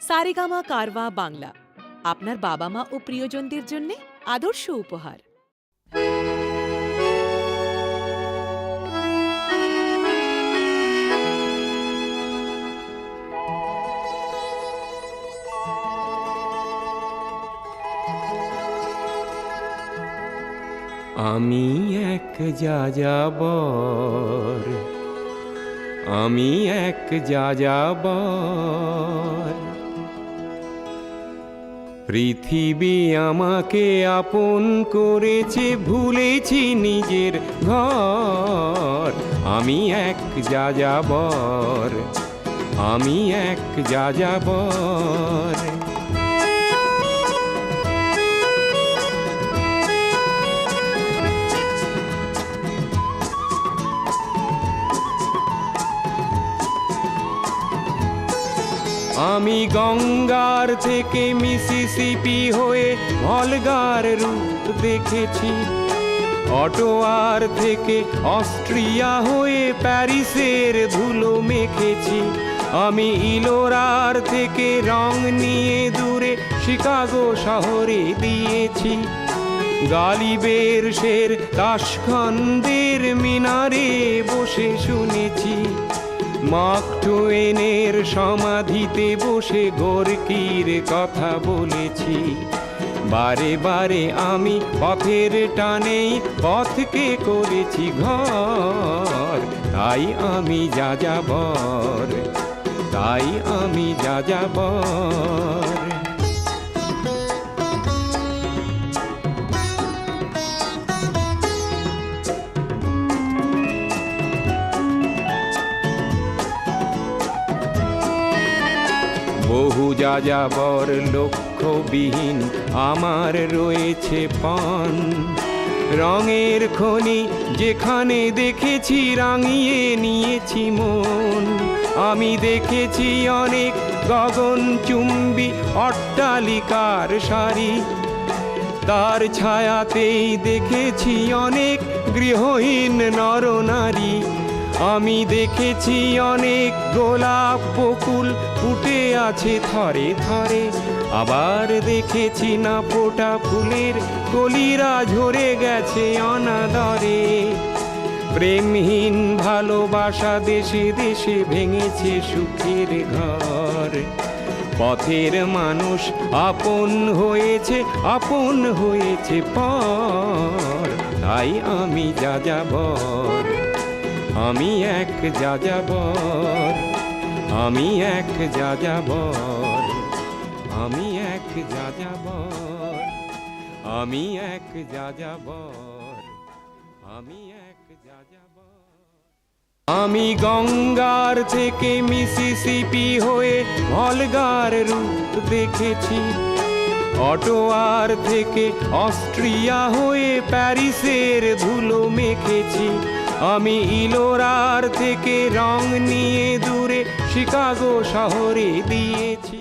সারেগামা কারওয়া বাংলা আপনার বাবা মা ও প্রিয়জনদের জন্য আদর্শ উপহার। আমি এক যাযাবর, আমি এক যাযাবর। পৃথিবী আমাকে আপন করেছে, ভুলেছি নিজের ঘর। আমি এক যাযাবর, আমি এক যাযাবর। আমি গঙ্গার থেকে মিসিসিপি হয়ে ভলগার রূপ দেখেছি, অটোয়ার থেকে অস্ট্রিয়া হয়ে প্যারিসের ধুলো মেখেছি। আমি ইলোরার থেকে রং নিয়ে দূরে শিকাগো শহরে দিয়েছি। গালিবের শের তাশখন্দের মিনারে বসে শুনেছি। মার্ক টুয়েনের সমাধিতে বসে গোর্কির কথা বলেছি। বারে বারে আমি পথের টানেই পথকে করেছি ঘর। তাই আমি যাযাবর, তাই আমি যাযাবর। বহু যাযাবর লক্ষ্যবিহীন আমার রয়েছে পণ। রঙের খনি যেখানে দেখেছি রাঙিয়ে নিয়েছি মন। আমি দেখেছি অনেক গগনচুম্বী অট্টালিকার সারি, তার ছায়াতেই দেখেছি অনেক গৃহহীন নরনারী। আমি দেখেছি অনেক গোলাপ বকুল ফুটে আছে থরে থরে, আবার দেখেছি না ফোটা ফুলের কলিরা ঝরে গেছে অনাদরে। প্রেমহীন ভালোবাসা দেশে দেশে ভেঙেছে সুখের ঘর। পথের মানুষ আপন হয়েছে, আপন হয়েছে পর। তাই আমি যাযাবর, আমি এক যাযাবর, আমি এক যাযাবর, আমি এক যাযাবর, আমি এক যাযাবর, আমি এক যাযাবর। আমি গঙ্গার থেকে মিসিসিপি হয়ে ভলগার রূপ দেখেছি, অটোয়ার থেকে অস্ট্রিয়া হয়ে প্যারিসের ধুলো মেখেছি। আমি ইলোরার থেকে রং নিয়ে দূরে শিকাগো শহরে দিয়েছি।